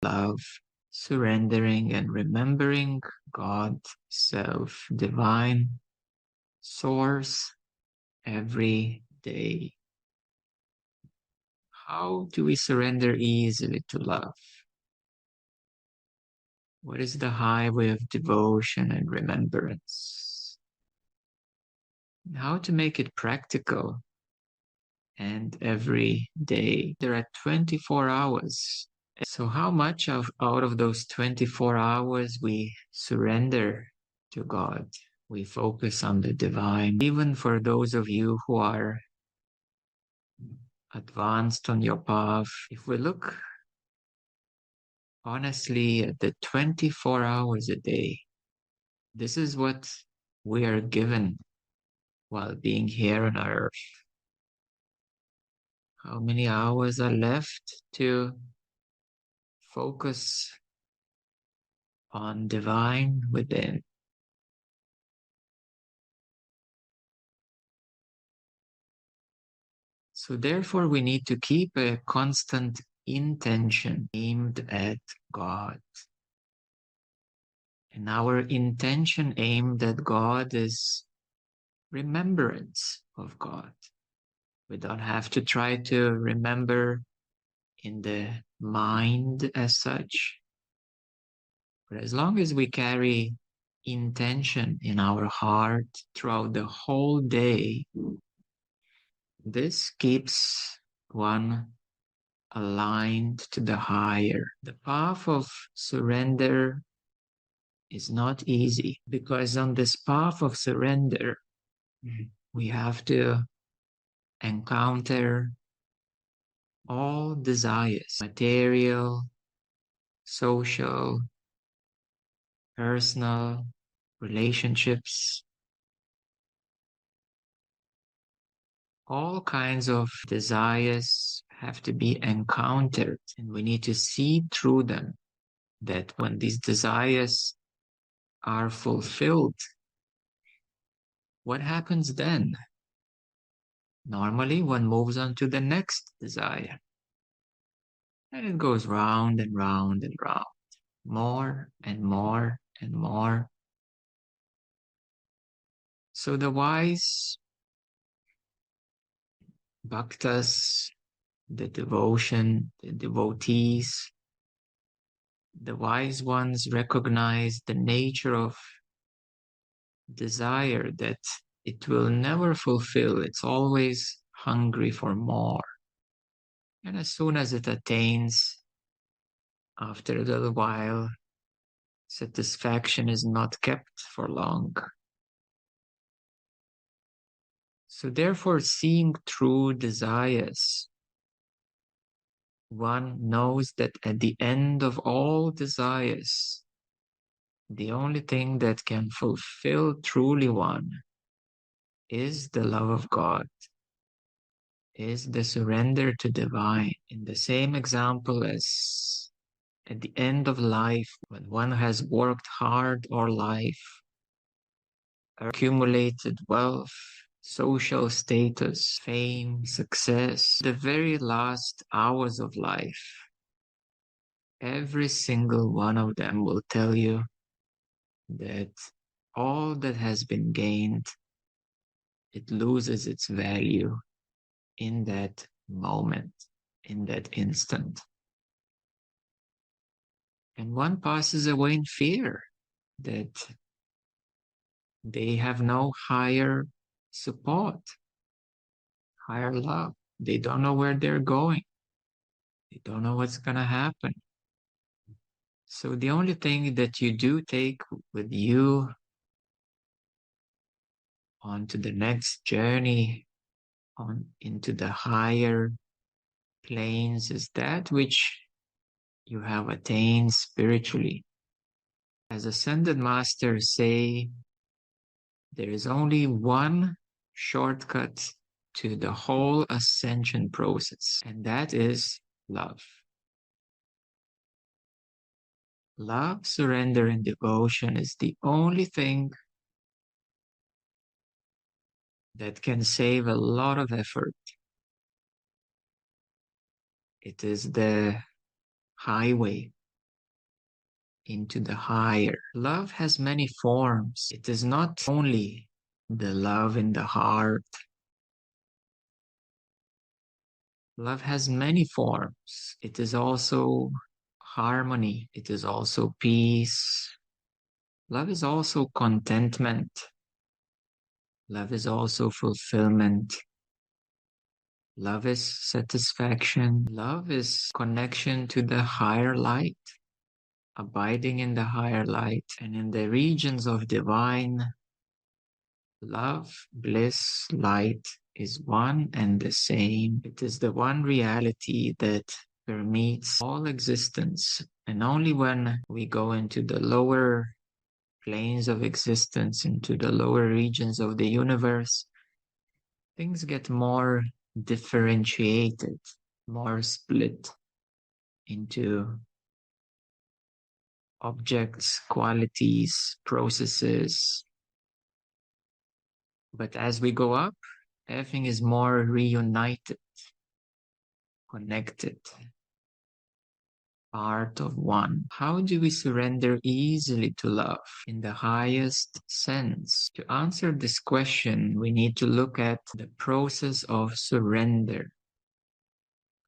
love, surrendering and remembering God, self, divine, source every day. How do we surrender easily to love? What is the highway of devotion and remembrance? How to make it practical and every day? There are 24 hours. So how much out of those 24 hours we surrender to God? We focus on the divine. Even for those of you who are advanced on your path, if we look honestly at the 24 hours a day, this is what we are given while being here on earth. How many hours are left to focus on divine within? So therefore we need to keep a constant intention aimed at God. And our intention aimed at God is remembrance of God. We don't have to try to remember in the mind as such. But as long as we carry intention in our heart throughout the whole day, this keeps one aligned to the higher. The path of surrender is not easy because on this path of surrender, we have to encounter all desires, material, social, personal, relationships, all kinds of desires have to be encountered, and we need to see through them that when these desires are fulfilled, what happens then? Normally, one moves on to the next desire, and it goes round and round and round, more and more and more. So the wise bhaktas, the devotees, the wise ones recognize the nature of desire, that it will never fulfill. It's always hungry for more. And as soon as it attains, after a little while, satisfaction is not kept for long. So therefore, seeing through desires, one knows that at the end of all desires, the only thing that can fulfill truly one is the love of God, is the surrender to divine. In the same example as at the end of life, when one has worked hard all life, accumulated wealth, social status, fame, success, the very last hours of life, every single one of them will tell you that all that has been gained, it loses its value in that moment, in that instant. And one passes away in fear that they have no higher support, higher love. They don't know where they're going. They don't know what's going to happen. So the only thing that you do take with you onto the next journey, on into the higher planes, is that which you have attained spiritually. As ascended masters say, there is only one shortcut to the whole ascension process, and that is love. Love, surrender, and devotion is the only thing that can save a lot of effort. It is the highway into the higher. Love has many forms. It is not only the love in the heart. Love has many forms. It is also harmony. It is also peace. Love is also contentment. Love is also fulfillment. Love is satisfaction. Love is connection to the higher light, abiding in the higher light. And in the regions of divine love, bliss, light is one and the same. It is the one reality that permeates all existence. And only when we go into the lower planes of existence, into the lower regions of the universe, things get more differentiated, more split into objects, qualities, processes. But as we go up, everything is more reunited, connected, part of one. How do we surrender easily to love in the highest sense? To answer this question, we need to look at the process of surrender.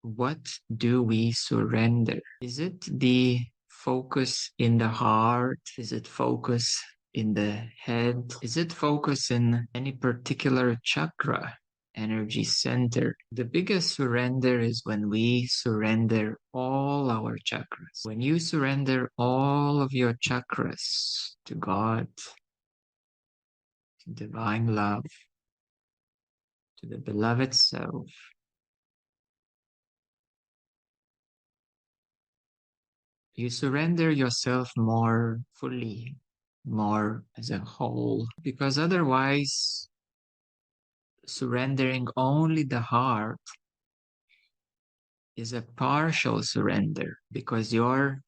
What do we surrender? Is it the focus in the heart? Is it focus in the head? Is it focus in any particular chakra, energy center? The biggest surrender is when we surrender all our chakras. When you surrender all of your chakras to God, to divine love, to the beloved self, you surrender yourself more fully, more as a whole, because otherwise, surrendering only the heart is a partial surrender, because your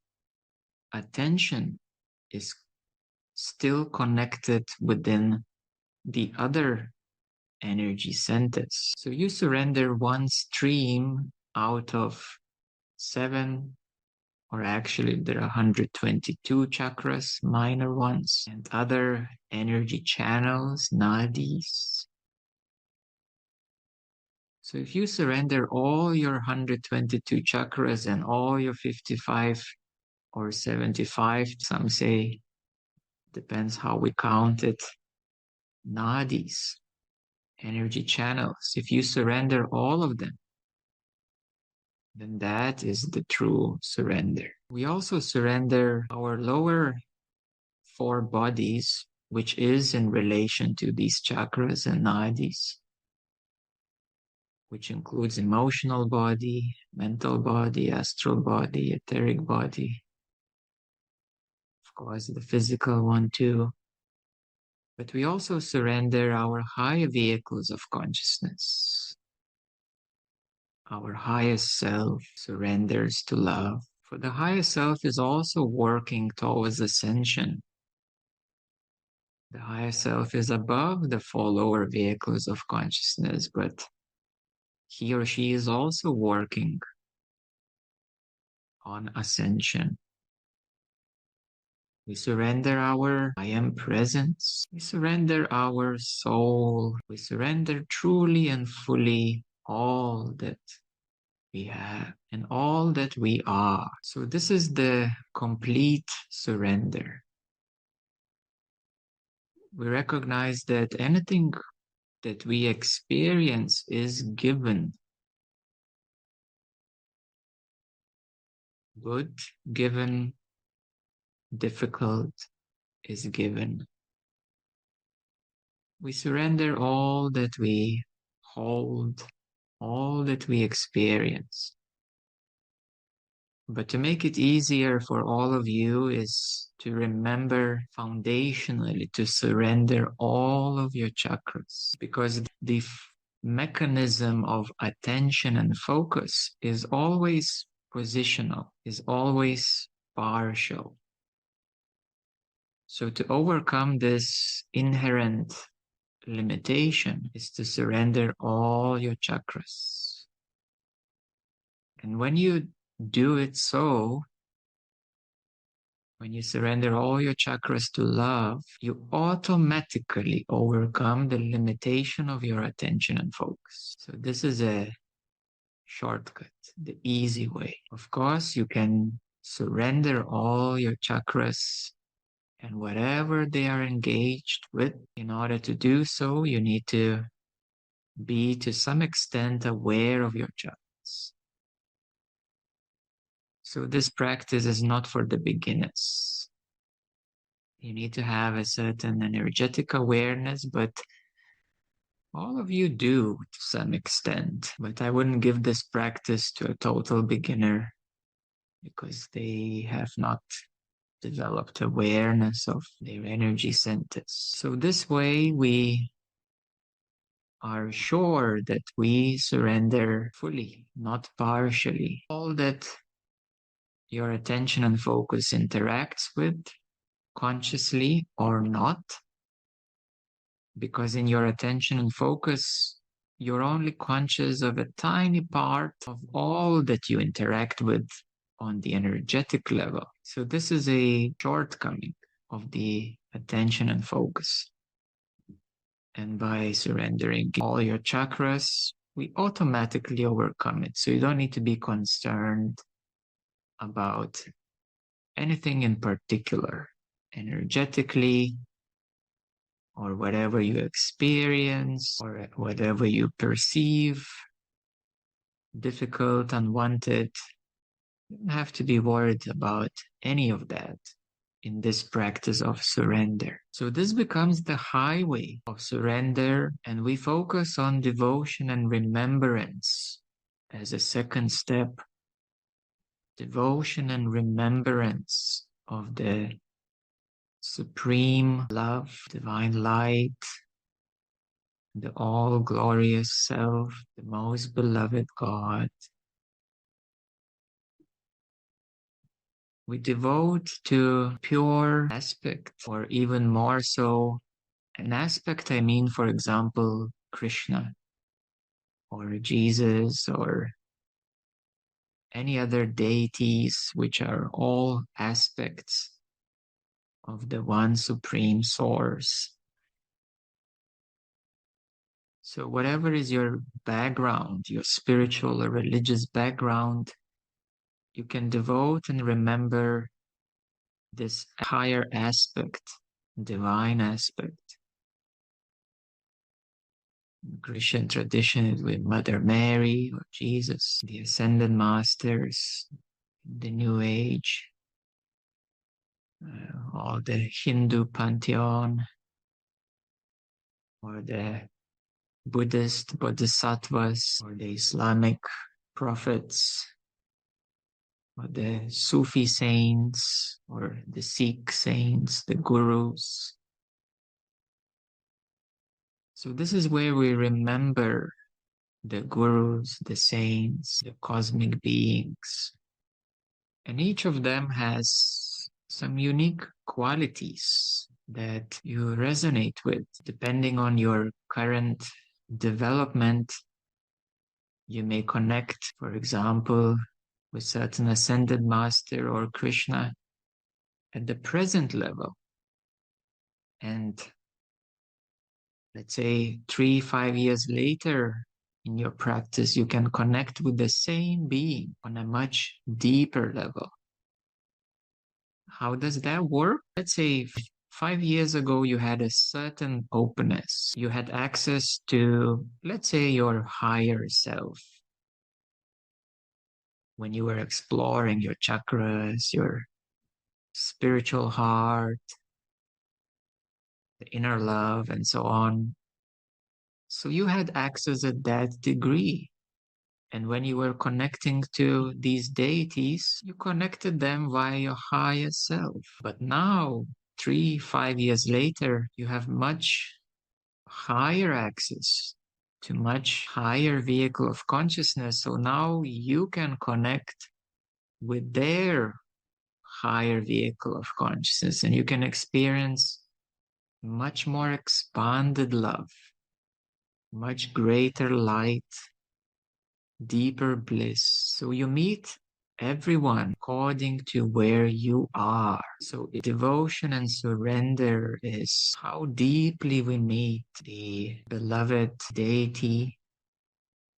attention is still connected within the other energy centers. So you surrender one stream out of 7, or actually there are 122 chakras, minor ones, and other energy channels, nadis. So if you surrender all your 122 chakras and all your 55 or 75, some say, depends how we count it, nadis, energy channels, if you surrender all of them, then that is the true surrender. We also surrender our lower 4 bodies, which is in relation to these chakras and nadis, which includes emotional body, mental body, astral body, etheric body, of course, the physical one too. But we also surrender our higher vehicles of consciousness. Our highest self surrenders to love. For the highest self is also working towards ascension. The higher self is above the 4 lower vehicles of consciousness, but he or she is also working on ascension. We surrender our I am presence. We surrender our soul. We surrender truly and fully all that we have and all that we are. So this is the complete surrender. We recognize that anything that we experience is given. Good given, difficult is given. We surrender all that we hold, all that we experience. But to make it easier for all of you is to remember foundationally to surrender all of your chakras, because the mechanism of attention and focus is always positional, is always partial. So to overcome this inherent limitation is to surrender all your chakras. And when you do it so, When you surrender all your chakras to love, you automatically overcome the limitation of your attention and focus. So this is a shortcut, the easy way. Of course, you can surrender all your chakras and whatever they are engaged with. In order to do so, you need to be to some extent aware of your chakras. So this practice is not for the beginners. You need to have a certain energetic awareness, but all of you do to some extent. But I wouldn't give this practice to a total beginner because they have not developed awareness of their energy centers. So this way we are sure that we surrender fully, not partially. All that your attention and focus interacts with, consciously or not, because in your attention and focus, you're only conscious of a tiny part of all that you interact with on the energetic level. So this is a shortcoming of the attention and focus. And by surrendering all your chakras, we automatically overcome it. So you don't need to be concerned about anything in particular, energetically, or whatever you experience, or whatever you perceive difficult, unwanted. You don't have to be worried about any of that in this practice of surrender. So this becomes the highway of surrender, and we focus on devotion and remembrance as a second step. Devotion and remembrance of the supreme love, divine light, the all-glorious self, the most beloved God. We devote to pure aspect, or even more so, an aspect I mean, for example, Krishna, or Jesus, or any other deities, which are all aspects of the one supreme source. So whatever is your background, your spiritual or religious background, you can devote and remember this higher aspect, divine aspect. In Christian tradition is with Mother Mary or Jesus, the Ascended Masters, the New Age, all the Hindu pantheon, or the Buddhist bodhisattvas, or the Islamic prophets, or the Sufi saints, or the Sikh saints, the gurus. So this is where we remember the gurus, the saints, the cosmic beings. And each of them has some unique qualities that you resonate with. Depending on your current development, you may connect, for example, with certain ascended master or Krishna at the present level. And let's say 3-5 years later in your practice, you can connect with the same being on a much deeper level. How does that work? Let's say 5 years ago, you had a certain openness. You had access to, let's say, your higher self. When you were exploring your chakras, your spiritual heart, the inner love, and so on. So you had access at that degree. And when you were connecting to these deities, you connected them via your higher self. But now, 3-5 years later, you have much higher access to much higher vehicle of consciousness. So now you can connect with their higher vehicle of consciousness, and you can experience much more expanded love, much greater light, deeper bliss. So you meet everyone according to where you are. So devotion and surrender is how deeply we meet the beloved deity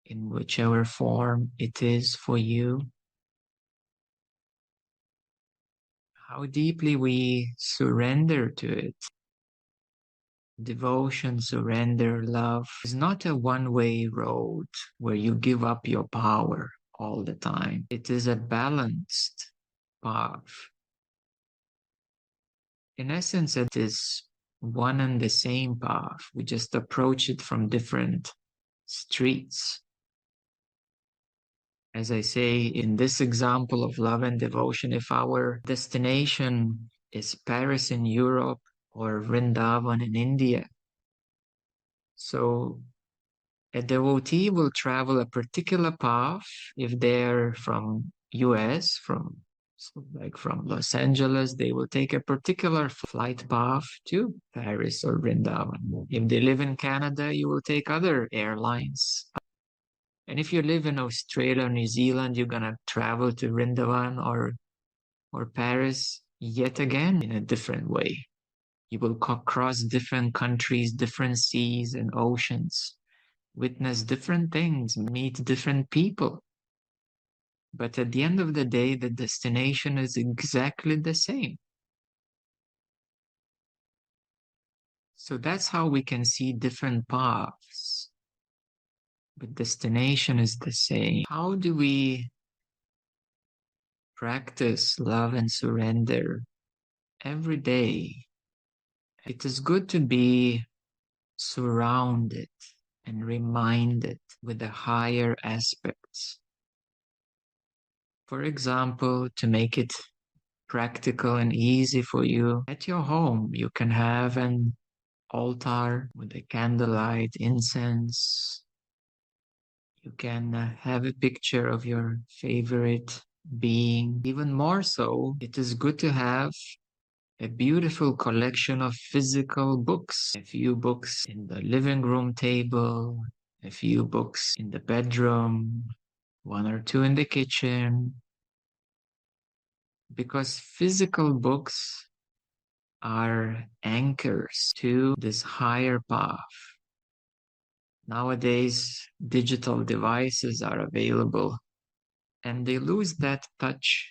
in whichever form it is for you. How deeply we surrender to it. Devotion, surrender, love is not a one-way road where you give up your power all the time. It is a balanced path. In essence, it is one and the same path. We just approach it from different streets. As I say, in this example of love and devotion, if our destination is Paris in Europe or Vrindavan in India, so a devotee will travel a particular path if they're from US, from Los Angeles, they will take a particular flight path to Paris or Vrindavan. If they live in Canada, you will take other airlines. And if you live in Australia or New Zealand, you're gonna travel to Vrindavan or Paris yet again in a different way. You will cross different countries, different seas and oceans, witness different things, meet different people. But at the end of the day, the destination is exactly the same. So that's how we can see different paths. But destination is the same. How do we practice love and surrender every day? It is good to be surrounded and reminded with the higher aspects. For example, to make it practical and easy for you, at your home, you can have an altar with a candlelight, incense. You can have a picture of your favorite being. Even more so, it is good to have a beautiful collection of physical books. A few books in the living room table, a few books in the bedroom, one or two in the kitchen. Because physical books are anchors to this higher path. Nowadays, digital devices are available and they lose that touch.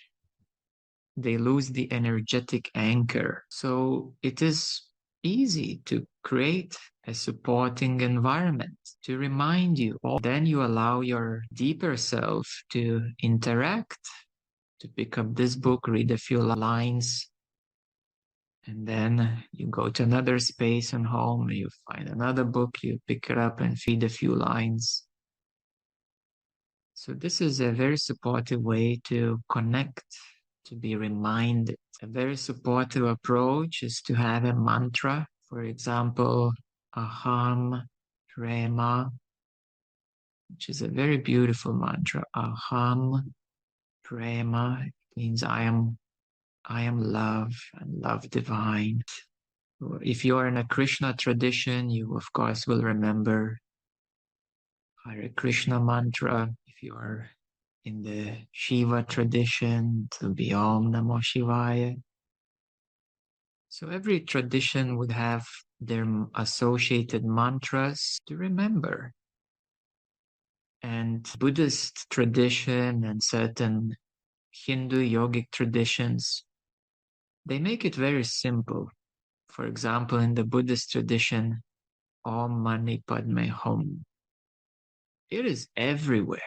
They lose the energetic anchor. So it is easy to create a supporting environment to remind you. Then you allow your deeper self to interact, to pick up this book, read a few lines, and then you go to another space and home, you find another book, you pick it up and feed a few lines. So this is a very supportive way to connect, to be reminded. A very supportive approach is to have a mantra. For example, Aham Prema, which is a very beautiful mantra. Aham Prema means I am love and love divine. If you are in a Krishna tradition, you of course will remember Hare Krishna mantra. If you are in the Shiva tradition, it will be Om Namo Shivaya. So every tradition would have their associated mantras to remember. And Buddhist tradition and certain Hindu yogic traditions, they make it very simple. For example, in the Buddhist tradition, Om Mani Padme Hum. It is everywhere.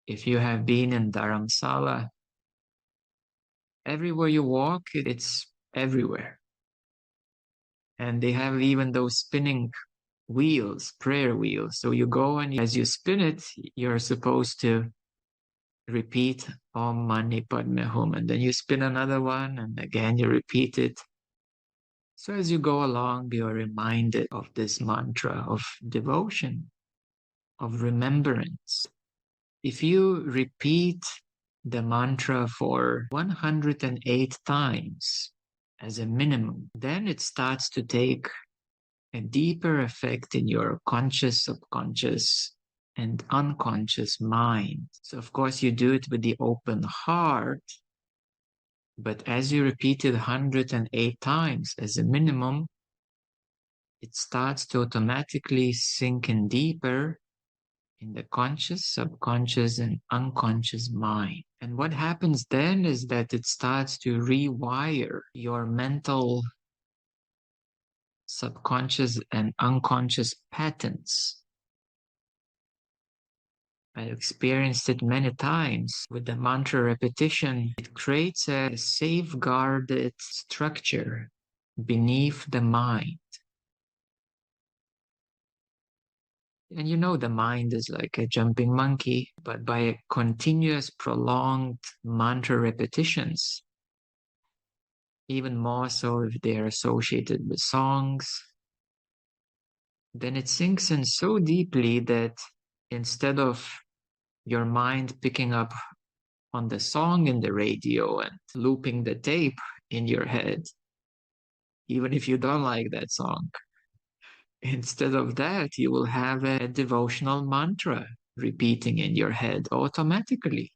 If you have been in Dharamsala, everywhere you walk, it's everywhere. And they have even those spinning wheels, prayer wheels. So you go and as you spin it, you're supposed to repeat Om Mani Padme Hum. And then you spin another one and again you repeat it. So as you go along, you're reminded of this mantra of devotion, of remembrance. If you repeat the mantra for 108 times as a minimum, then it starts to take a deeper effect in your conscious, subconscious, and unconscious mind. So of course you do it with the open heart, but as you repeat it 108 times as a minimum, it starts to automatically sink in deeper in the conscious, subconscious, and unconscious mind. And what happens then is that it starts to rewire your mental subconscious and unconscious patterns. I experienced it many times with the mantra repetition. It creates a safeguarded structure beneath the mind. And you know, the mind is like a jumping monkey, but by continuous prolonged mantra repetitions, even more so if they're associated with songs, then it sinks in so deeply that instead of your mind picking up on the song in the radio and looping the tape in your head, even if you don't like that song, instead of that, you will have a devotional mantra repeating in your head automatically.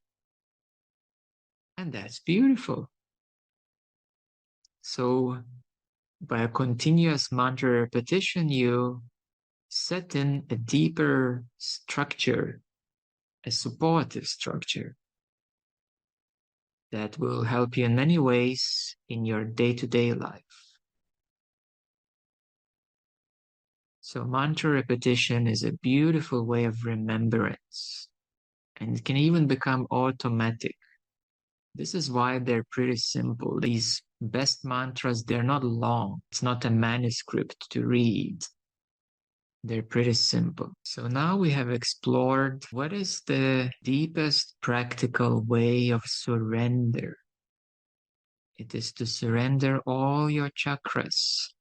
And that's beautiful. So by a continuous mantra repetition, you set in a deeper structure, a supportive structure that will help you in many ways in your day-to-day life. So mantra repetition is a beautiful way of remembrance, and it can even become automatic. This is why they're pretty simple. These best mantras, they're not long. It's not a manuscript to read. They're pretty simple. So now we have explored what is the deepest practical way of surrender. It is to surrender all your chakras,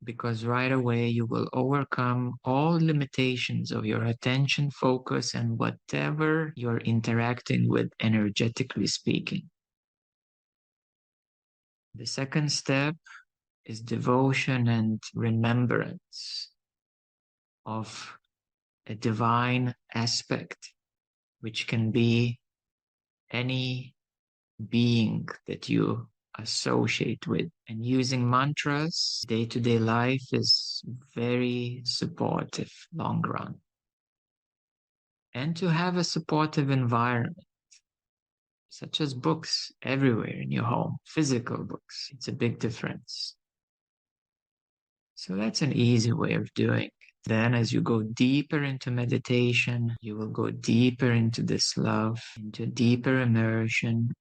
because right away you will overcome all limitations of your attention, focus, and whatever you're interacting with, energetically speaking. The second step is devotion and remembrance of a divine aspect, which can be any being that you associate with. And using mantras, day-to-day life is very supportive, long run. And to have a supportive environment, such as books everywhere in your home, physical books, it's a big difference. So that's an easy way of doing it. Then as you go deeper into meditation, you will go deeper into this love, into deeper immersion.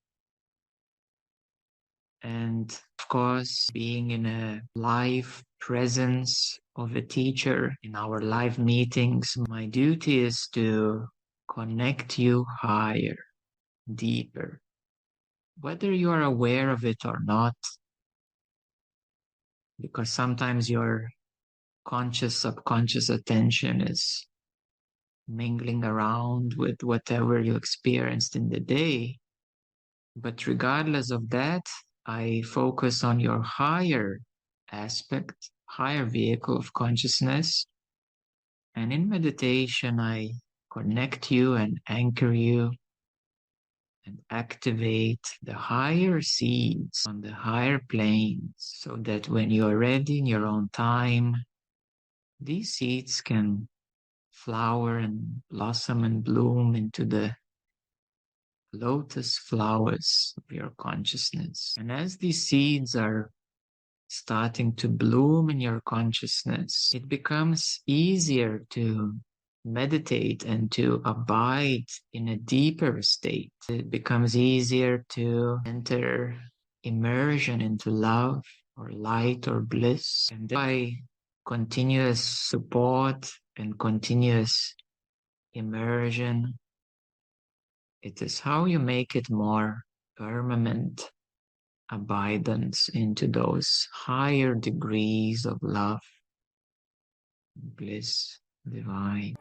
And of course, being in a live presence of a teacher in our live meetings, my duty is to connect you higher, deeper, whether you are aware of it or not, because sometimes your conscious, subconscious attention is mingling around with whatever you experienced in the day. But regardless of that, I focus on your higher aspect, higher vehicle of consciousness. And in meditation, I connect you and anchor you and activate the higher seeds on the higher planes, so that when you are ready in your own time, these seeds can flower and blossom and bloom into the lotus flowers of your consciousness. And as these seeds are starting to bloom in your consciousness, it becomes easier to meditate and to abide in a deeper state. It becomes easier to enter immersion into love or light or bliss. And by continuous support and continuous immersion, it is how you make it more permanent abidance into those higher degrees of love, bliss, divine.